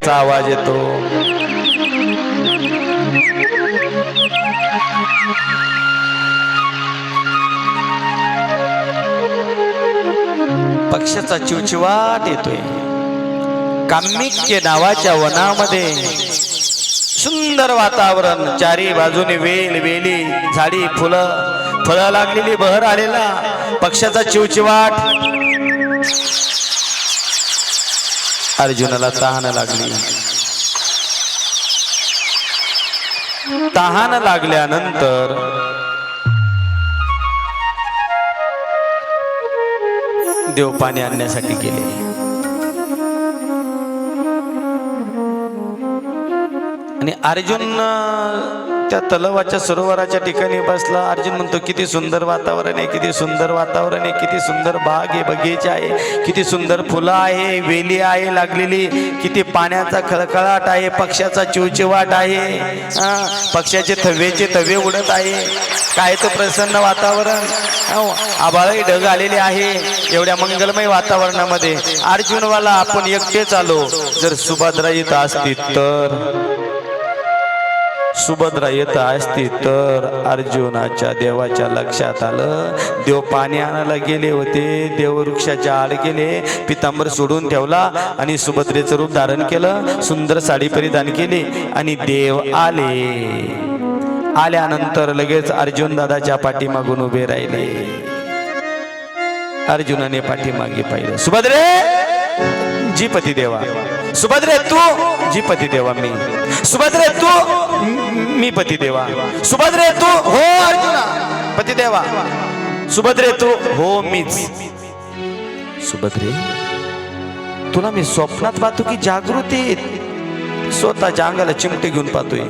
डोक्याचा आवाज येतो. पक्षाचा चिवचिवाट येतोय. काम्मिक्य नावाच्या वनामध्ये सुंदर वातावरण, चारी बाजूने वेल वेली, झाडी, फळं लागलेली, बहर आलेला, पक्षाचा चिवचिवाट. अर्जुनाला तहान लागली. तहान लागल्यानंतर देव पाणी आणण्यासाठी गेले. आणि अर्जुन त्या तलावाच्या सरोवराच्या ठिकाणी बसला. अर्जुन म्हणतो, किती सुंदर वातावरण आहे, किती सुंदर वातावरण आहे, किती सुंदर बाग आहे, बगीचा आहे, किती सुंदर फुलं आहे, वेली आहे लागलेली, किती पाण्याचा खळखळाट आहे, पक्ष्याचा चिवचिवाट आहे, पक्ष्याचे थवेचे तवे उडत आहे. काय तो प्रसन्न वातावरण, आभाळही ढग आलेले आहे. एवढ्या मंगलमय वातावरणामध्ये अर्जुनवाला आपण एकटेच आलो. जर सुभद्रा येत असती तर, सुभद्रा येत असती तर. अर्जुनाच्या देवाच्या लक्षात आलं, देव पाणी आणायला गेले होते, देव वृक्षाच्या आड गेले, पितांबर सोडून ठेवला आणि सुभद्रेचं रूप धारण केलं, सुंदर साडी परिधान केली आणि देव आले. आल्यानंतर लगेच अर्जुन दादाच्या पाठीमागून उभे राहिले. अर्जुनाने पाठीमागे पाहिलं. सुभद्रे, जी पती देवा. सुभद्रे तू, जी पती देवा मी. सुभद्रे तू, मी पती देवा. सुभद्रे तू, हो अर्जुना पती देवा. सुभद्रे तू, हो मीच. सुभद्रे, तुला मी स्वप्नात पाहतो की जागृतीत? स्वतःच्या अंगाला चिमटे घेऊन पाहतोय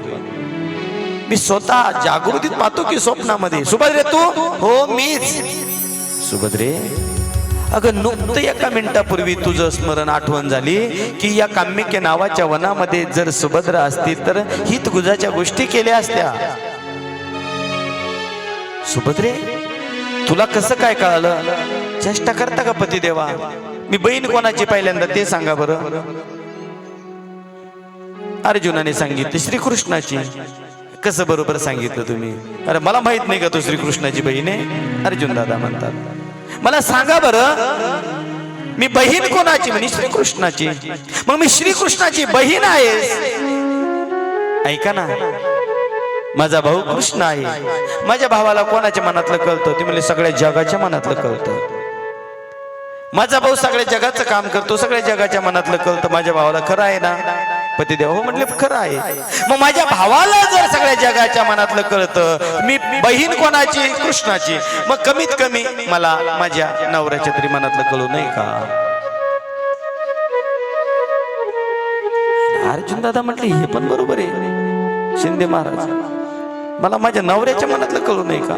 मी, स्वतः जागृतीत पाहतो की स्वप्नामध्ये? सुभद्रे तू, हो मीच. सुभद्रे, अगं नुकतं एका मिनिटापूर्वी तुझं स्मरण, आठवण झाली की या काम्मिक्य नावाच्या वनामध्ये जर सुभद्रा असती तर हितगुजाच्या गोष्टी केल्या असत्या. सुभद्रे, तुला कसं काय कळालं? चेष्टा करता का पती देवा? मी बहीण कोणाची पहिल्यांदा ते सांगा बरं. अर्जुनाने सांगितले, श्रीकृष्णाची. कसं बरोबर सांगितलं तुम्ही? अरे मला माहित नाही का तो श्रीकृष्णाची बहीण आहे? अर्जुन दादा म्हणतात, मला सांगा बरं, मी बहीण कोणाची? म्हणे श्रीकृष्णाची. मग मी श्रीकृष्णाची बहीण आहे. ऐका ना, माझा भाऊ कृष्ण आहे. माझ्या भावाला कोणाच्या मनातलं कळतं? ते म्हणजे सगळ्या जगाच्या मनातलं कळतं. माझा भाऊ सगळ्या जगाचं काम करतो, सगळ्या जगाच्या मनातलं कळतं. माझ्या भावाला खरं आहे ना? पतिदेव हो म्हटले, खरं आहे. मग माझ्या भावाला जर सगळ्या जगाच्या मनातलं कळतं, मी बहीण कोणाची? कृष्णाची. मग कमीत कमी मला माझ्या नवऱ्याच्या तरी मनातलं कळू नाही का? अर्जुन दादा म्हटले, हे पण बरोबर आहे शिंदे महाराज, मला माझ्या नवऱ्याच्या मनातलं कळू नाही का?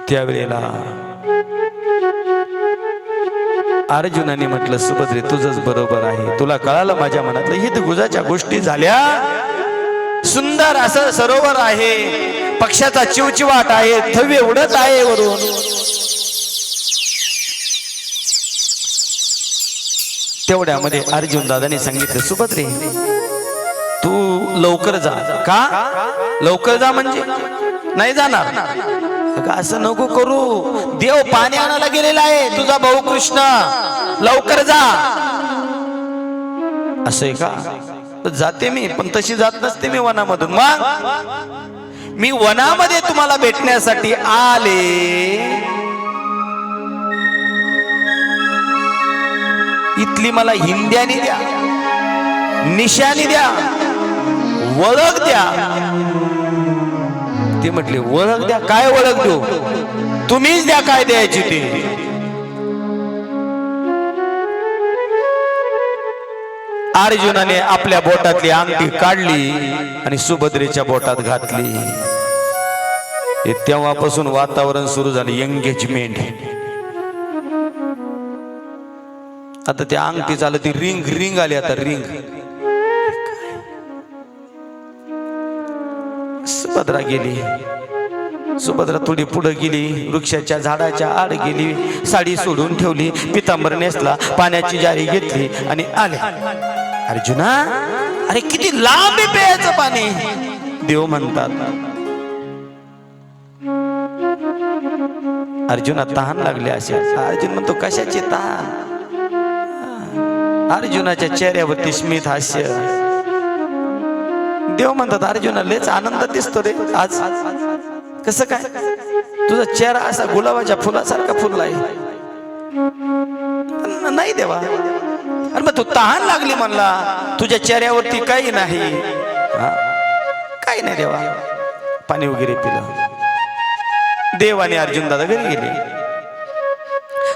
त्यावेळेला अर्जुनाने म्हटलं, सुभद्रे तुझंच बरोबर आहे, तुला कळालं माझ्या मनातलं. हितगुजाच्या गोष्टी झाल्या. सुंदर असं सरोवर आहे, पक्ष्याचा चिवचिवाट आहे, थवे उडत आहे वरून. तेवढ्यामध्ये अर्जुन दादाने सांगितलं, सुभद्रे तू लवकर जा. का लवकर जा म्हणजे? नाही जाणार. असं नको करू, देव पाणी आणायला गेलेला आहे, तुझा भाऊ कृष्ण, लवकर जा. असं आहे का? जाते मी, पण तशी जात नसते मी वनामधून. मग मी वनामध्ये तुम्हाला भेटण्यासाठी आले. इथली मला हिंद्यानी द्या, निशाणी द्या, ओळख द्या. ते म्हटले, ओळख द्या? काय ओळख देऊ? तुम्हीच द्या काय द्यायची ती. अर्जुनाने आपल्या बोटातली अंगठी काढली आणि सुभद्रेच्या बोटात घातली. तेव्हापासून वातावरण सुरू झालं, एंगेजमेंट. आता त्या अंगठी झालं, ती रिंग आली. आता रिंग. सुभद्रा गेली. सुभद्रा थोडी पुढे गेली, वृक्षाच्या झाडाच्या आड गेली, साडी सोडून ठेवली, पितांबर नेसला, पाण्याची जारी घेतली आणि आले. अर्जुना, अरे किती लांब आहे प्यायचं पाणी. देव म्हणतात अर्जुना तहान लागली अशा. अर्जुन म्हणतो कशाची तहान. अर्जुनाच्या चेहऱ्यावरती स्मित हास्य. देव म्हणतात अर्जुना लयच आनंद दिसतो रे आज. कसं काय तुझा चेहरा असा गुलाबाच्या फुलासारखा फुललाय. नाही देवा. अरे मग तू तहान लागली म्हणला, तुझ्या चेहऱ्यावरती काही नाही. काही नाही देवा. पाणी वगैरे पिलं. देव आणि अर्जुन दादा घरी गेले.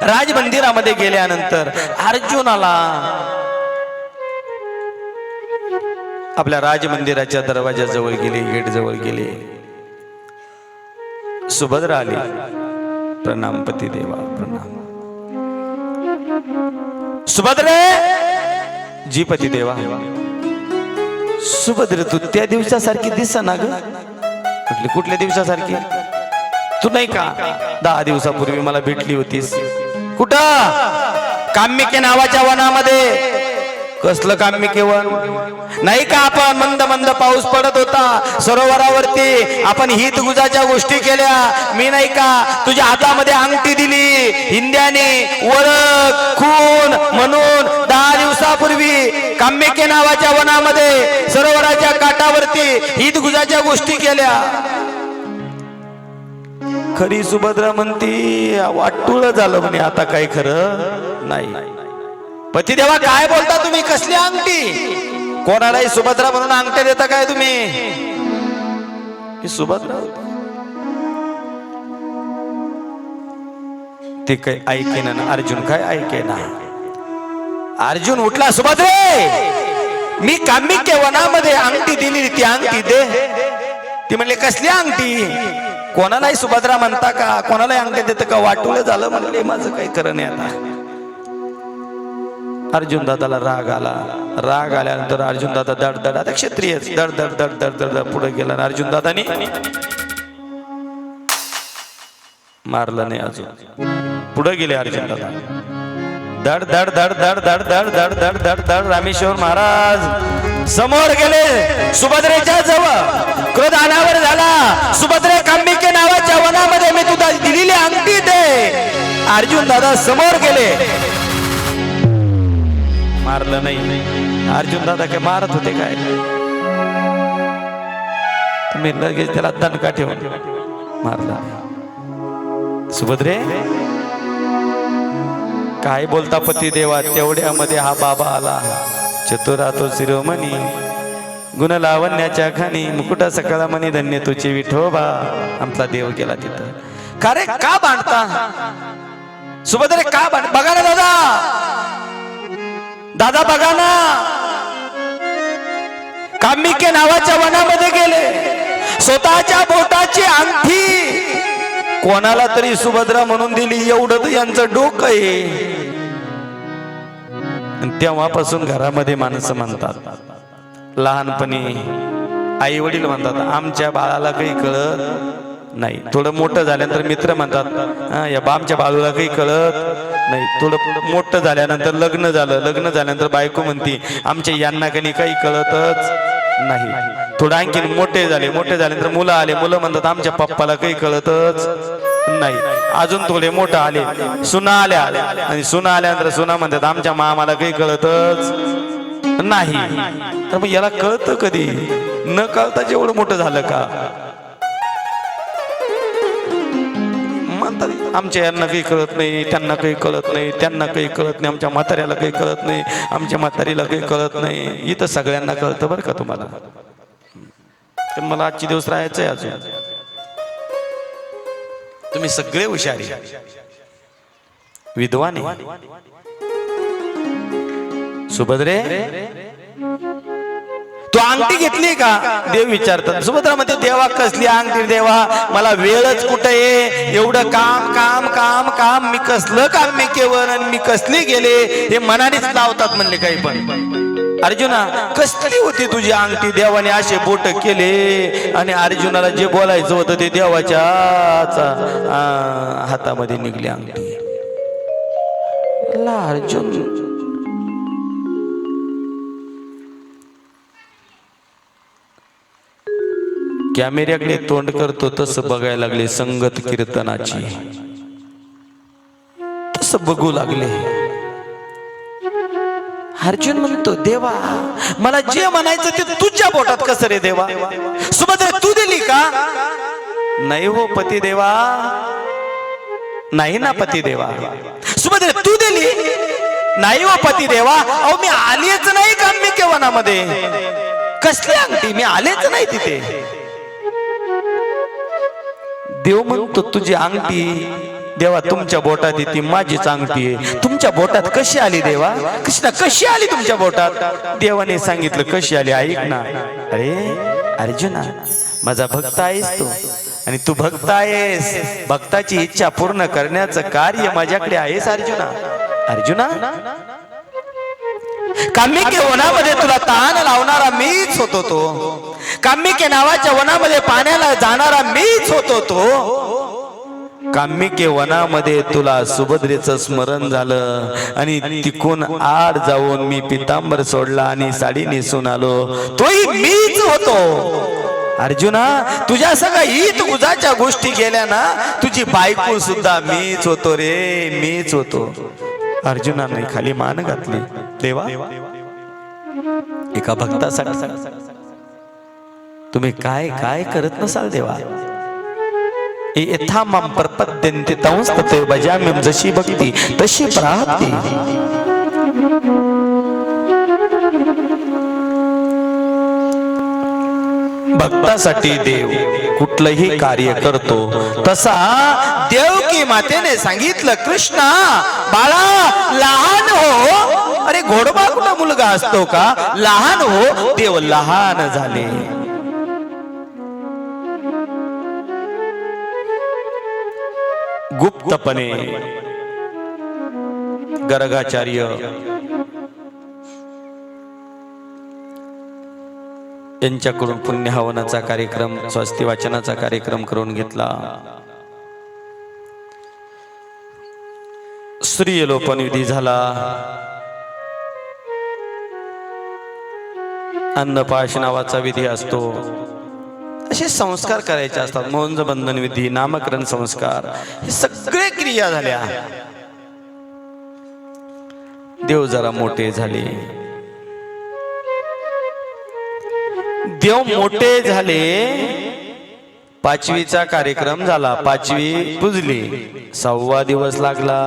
राजमंदिरामध्ये गेल्यानंतर अर्जुनाला आपल्या राजमंदिराच्या दरवाजाजवळ गेले, गेट जवळ गेले. सुभद्रा आली. प्रणाम पती देवा, प्रणाम. सुभद्रे. जी पती देवा. सुभद्रे तू त्या दिवसासारखी दिसा ना ग. म्हटली कुठल्या दिवसासारखी. तू नाही का 10 दिवसापूर्वी मला भेटली होतीस. कुठं. काम्यके नावाच्या वनामध्ये. कसलं काम्यके वन. नाही का आपण मंद मंद पाऊस पडत होता सरोवरावरती. आपण हितगुजाच्या गोष्टी केल्या. मी नाही का तुझ्या हातामध्ये अंगठी दिली हिंद्याने वरक खून म्हणून 10 दिवसापूर्वी काम्यके नावाच्या वनामध्ये सरोवराच्या काठावरती हितगुजाच्या गोष्टी केल्या. खरी सुभद्रा म्हणती वाटुळ झालं म्हणे आता काही खरं नाही. पती देवा काय बोलता तुम्ही. कसली अंगठी. कोणालाही सुभद्रा म्हणून अंगठ्या देता काय तुम्ही. ही सुभद्रा ते काही ऐकेना ना. अर्जुन काय ऐकेना. अर्जुन उठला. सुभद्रे मी काम्यके वनामध्ये अंगठी दिली, ती अंगठी दे. ती म्हणले कसली अंगठी. कोणालाही सुभद्रा म्हणता का. कोणालाही अंगठी देतं का. वाटुळ झालं म्हणले माझं काही खरं नाही आता. अर्जुन दादाला राग आला. राग आल्यानंतर अर्जुन दादा दड दड. आता क्षत्रिय दड दड दड दड दड पुढे गेला. अर्जुन दादानी मारलं नाही अजून. पुढे गेले अर्जुन दादा. दड दड दड दड दड दड दड दड दड दड. रामेश्वर महाराज समोर गेले सुभद्रेच्या जवळ. क्रोध अनावर झाला. सुभद्रे काम्यके नावाच्या वनामध्ये मी तुला दिलेली अंगठी दे. अर्जुन दादा समोर गेले. मारलं नाही. अर्जुन दादा काय मारत होते काय. तुम्ही लगेच त्याला दणका ठेवून मारला. सुभद्रे काय बोलता पती देवा. तेवढ्यामध्ये हा बाबा आला. चतुरा तो शिरोमणी गुण लावण्याच्या खाणी मुकुटा सकळा मणी धन्य तुझे विठोबा. आमचा देव गेला तिथं. का रे का भांडता. सुभद्रे का भांड. बघा ना दादा. दादा बघा ना. काम्यके नावाच्या वनामध्ये गेले. स्वतःच्या बोटाची अंगठी कोणाला तरी सुभद्रा म्हणून दिली. एवढं तर यांचं डोकं आहे. तेव्हापासून घरामध्ये माणसं म्हणतात लहानपणी आई वडील म्हणतात आमच्या बाळाला काही कळत नाही. थोडं मोठं झाल्यानंतर मित्र म्हणतात या आमच्या बाळूला काही कळत नाही. थोडं मोठं झाल्यानंतर लग्न झालं. लग्न झाल्यानंतर बायको म्हणती आमच्या यांना काही कळतच नाही. थोडं आणखीन मोठे झाले. मोठे झाल्यानंतर मुलं आले. मुलं म्हणतात आमच्या पप्पाला काही कळतच नाही. अजून थोडे मोठं आले. सुना आल्या. आणि सुना आल्यानंतर सुना म्हणतात आमच्या मामाला काही कळतच नाही. तर मग याला कळतं कधी. न कळता जेवढं मोठं झालं का. म्हणतात आमच्या यांना काही कळत नाही. त्यांना काही कळत नाही. त्यांना काही कळत नाही. आमच्या म्हाताऱ्याला काही कळत नाही. आमच्या म्हातारीला काही कळत नाही. इथं सगळ्यांना कळतं बरं का तुम्हाला. तर मला आजची दिवस राहायचंय अजून. तुम्ही सगळे हुशारी विद्वान. सुभद्रे तू अंगठी घेतली का. देव विचारतात. सुभद्रा म्हणते देवा कसली अंगठी देवा. मला वेळच कुठे आहे. एवढं काम काम काम काम. मी कसलं काम मी केवळ आणि मी कसली गेले हे मनानेच लावतात म्हणले काही पण. अर्जुना कसली होती तुझी अंगठी. देवाने असे बोट केले आणि अर्जुनाला जे बोलायचं होतं ते देवाच्या हातामध्ये निघली अंगठी. अर्जुन कॅमेऱ्याकडे तोंड करतो तसं बघायला लागले संगत कीर्तनाची, तसं बघू लागले. अर्जुन म्हणतो देवा मला जे म्हणायचं ते तुझ्या बोटात कसं रे देवा? सुभद्रा तू दिली का? नाही हो पती देवा, नाही ना पती देवा. सुभद्रा तू दिली? नाही हो पती देवा. अहो मी आलीच नाही काम्यके वनामध्ये. कसली अंगठी? मी आलेच नाही तिथे. देव म्हणतो तुझी अंगठी देवा तुमच्या बोटात ती माझीच अंगठी आहे. तुमच्या बोटात कशी आली देवा? कृष्णा कशी आली तुमच्या बोटात? देवाने सांगितलं कशी आली ऐक ना. अरे अर्जुना माझा भक्त आहेस तू आणि तू भक्त आहेस. भक्ताची इच्छा पूर्ण करण्याचं कार्य माझ्याकडे आहेस अर्जुना. अर्जुना काम्यके वनामध्ये तुला तहान लावणारा मीच होतो तो. काम्यके नावाच्या वनामध्ये पाण्याला जाणारा मीच होतो तो. काम्यके वनामध्ये तुला सुभद्रेचं स्मरण झालं आणि तिकून आड जाऊन मी पितांबर सोडला आणि साडी नेसून आलो. तोही मीच होतो. अर्जुना तुझ्या सगळ्या ईद उजाच्या गोष्टी गेल्या ना, तुझी बायको सुद्धा मीच होतो रे, मीच होतो. अर्जुनाने खाली मान घातली. देवा एका भक्तासाठी तुम्ही काय काय करत नसाल देवा. यथा मां प्रपद्यन्ते तंस्तते भजाम्यहं. जशी भक्ती तशी प्राप्ती. भक्तासाठी देव कुठलंही कार्य करतो. तसा देवकी मातेने सांगितलं कृष्णा बाळा लहान हो. अरे घोडबा कुठं मुलगा असतो का? लहान हो. देव लहान झाले. गुप्तपणे गर्गाचार्य यांच्याकडून पुण्यहवनाचा कार्यक्रम, स्वस्ती वाचनाचा कार्यक्रम करून घेतला. स्त्रीलोपन विधी झाला. अन्नपाश नावाचा विधी असतो. असे संस्कार करायचे असतात. मोंज बंधन विधी, नामकरण संस्कार, हे सगळे क्रिया झाल्या. देव जरा मोठे झाले. देव मोठे झाले. पाचवीचा कार्यक्रम झाला. पाचवी पुजली. 6वा दिवस लागला.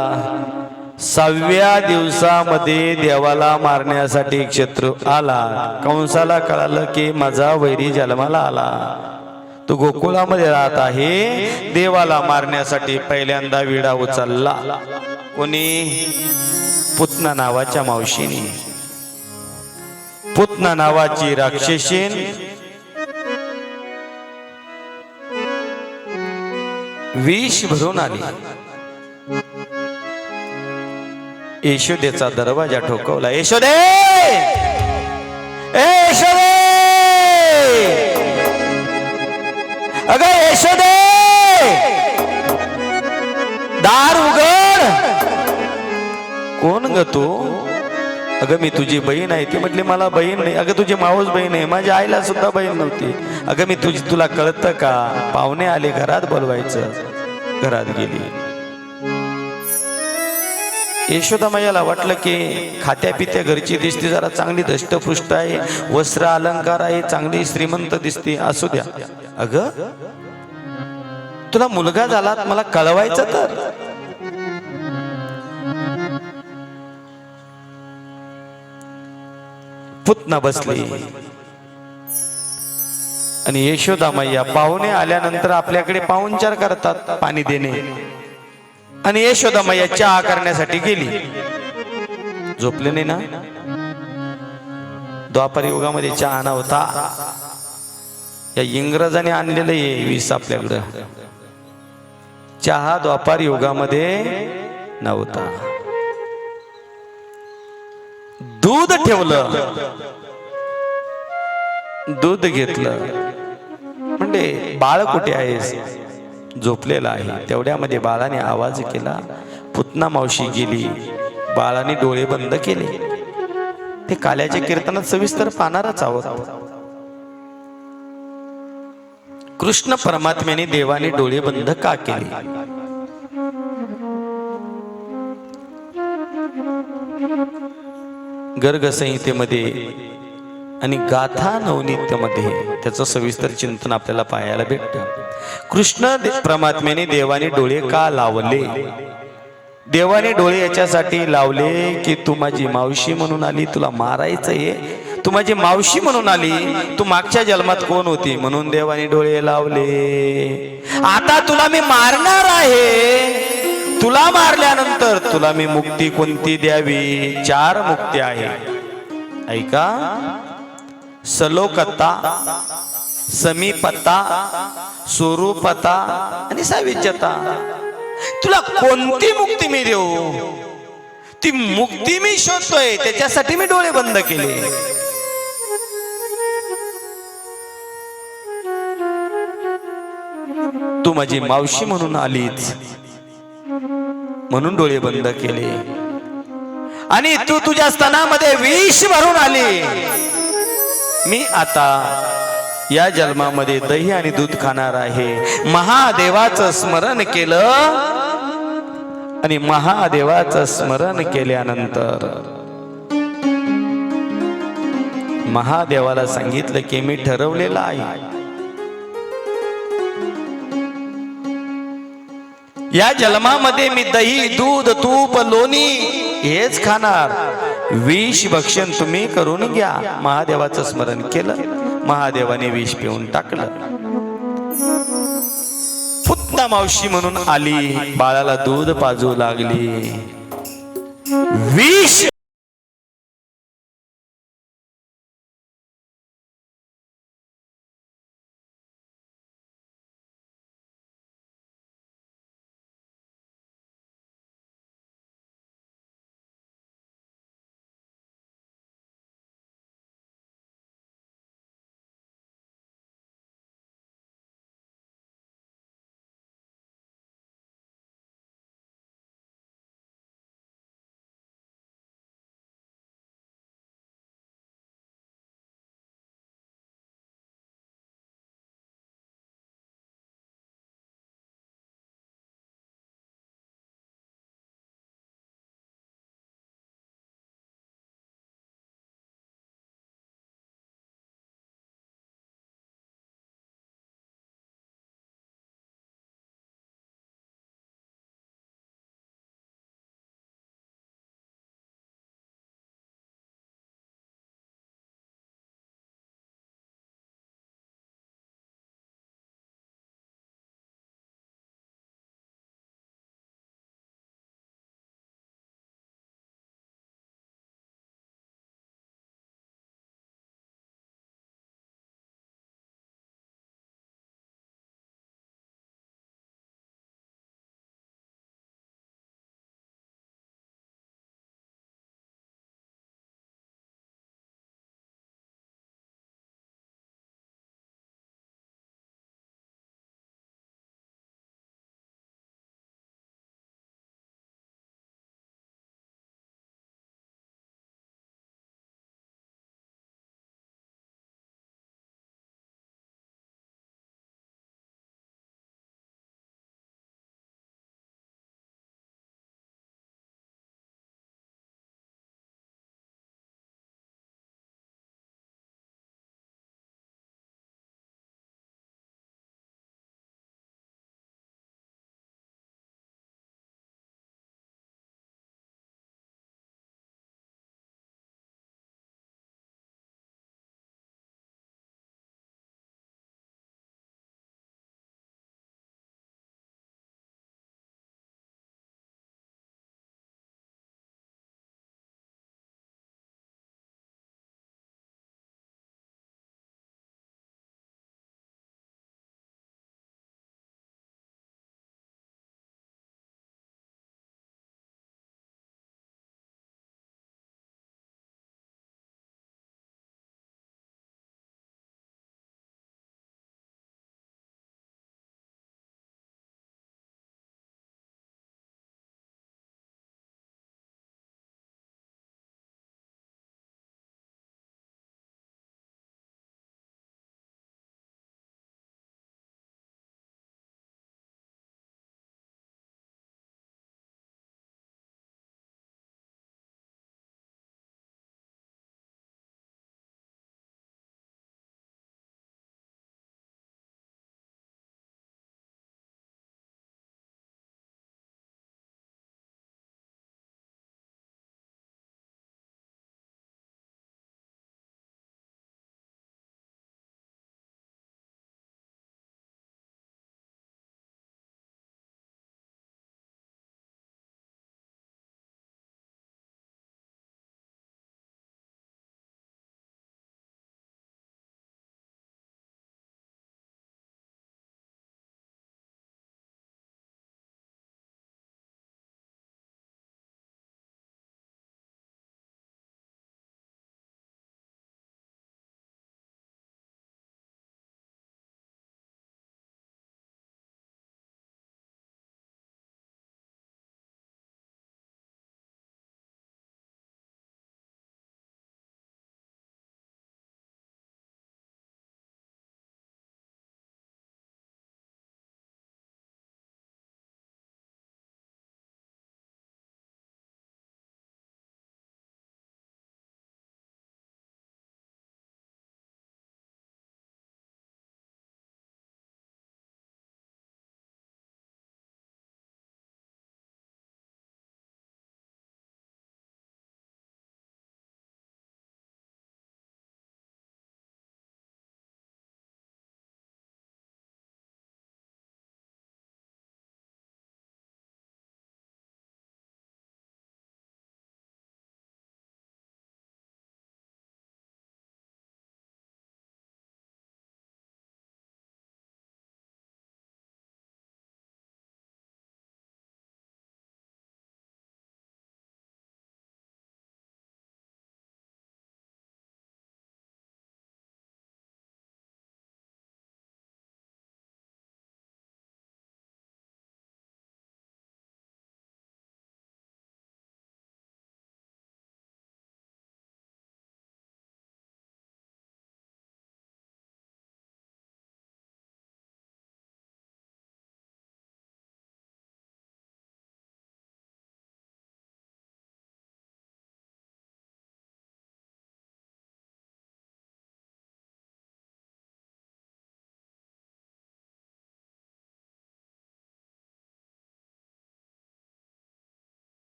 6व्या दिवसामध्ये देवाला मारण्यासाठी एक शत्रू आला. कंसाला कळालं की माझा वैरी जन्माला आला. तो गोकुळामध्ये राहत आहे. देवाला मारण्यासाठी पहिल्यांदा विडा उचलला. कोणी? पुतना नावाच्या मावशीने. पुतना नावाची राक्षसीन विष भरून आली. यशोदेचा दरवाजा ठोकवला. यशोदे, यशोदे, अगं यशोदे, दार उघड. कोण ग तू? अगं मी तुझी बहीण आहे. ती म्हटली मला बहीण नाही. अगं तुझी मावस बहीण आहे. माझ्या आईला सुद्धा बहीण नव्हती. अगं मी तुला कळतं का? पाहुणे आले, घरात बोलवायचं. घरात गेली. यशोदा मैयाला वाटलं की खात्या पित्या घरची दिसते, जरा चांगली दष्टपुष्ट आहे, वस्त्र अलंकार आहे, चांगली श्रीमंत दिसते, असू द्या. अगं तुला मुलगा झाला मला कळवायचं तर. पुतना बसली आणि यशोदा मैया पाहुणे आल्यानंतर आपल्याकडे पाहुणचार करतात, पाणी देणे. आणि यशोदा मैया चहा करण्यासाठी गेली. झोपले नाही ना? द्वापार युगामध्ये चहा नव्हता. या इंग्रजाने आणलेलं आहे विष आपल्याकडं. चहा द्वापार युगामध्ये नव्हता. दूध ठेवलं, दूध घेतलं. म्हणजे बाळ कुठे आहेस? झोपलेला आहे. तेवढ्यामध्ये बाळाने आवाज केला. पुतना मावशी गेली. बाळाने डोळे बंद केले. ते काल्याच्या कीर्तनात सविस्तर पाहणारच आहोत. कृष्ण परमात्म्याने देवाने डोळे बंद का केले? गर्ग संहितेमध्ये आणि गाथा नवनीत्यमध्ये त्याचं सविस्तर चिंतन आपल्याला पाहायला भेटतं. कृष्ण परमात्म्याने देवाने डोळे का लावले? देवाने डोळे याच्यासाठी लावले की तू माझी मावशी म्हणून आली, तुला मारायचंय, तू माझी मावशी म्हणून आली, तू मागच्या जन्मात कोण होती म्हणून देवाने डोळे लावले. आता तुला मी मारणार आहे, तुला मारल्यानंतर तुला मी मुक्ती कोणती द्यावी? 4 मुक्ती आहे, ऐका. सलोकता, समीपता, स्वरूपता आणि साविज्यता. तुला कोणती मुक्ती मी देऊ? ती मुक्ती मी शोधतोय, त्याच्यासाठी मी डोळे बंद केले. तू माझी मावशी म्हणून आलीच म्हणून डोळे बंद केले, आणि तू तुझ्या स्तनामध्ये विष भरून आली. मी आता या जन्मामध्ये दही आणि दूध खाणार आहे. महादेवाचं स्मरण केलं आणि महादेवाचं स्मरण केल्यानंतर महादेवाला सांगितलं की मी ठरवलेलं आहे, या जन्मामध्ये मी दही दूध तूप लोणी हेच खाणार. विष भक्षण तुम्ही करून घ्या. महादेवाचं स्मरण केलं, महादेवाने विष पिऊन टाकलं. पुतना मावशी म्हणून आली, बाळाला दूध पाजू लागली. विष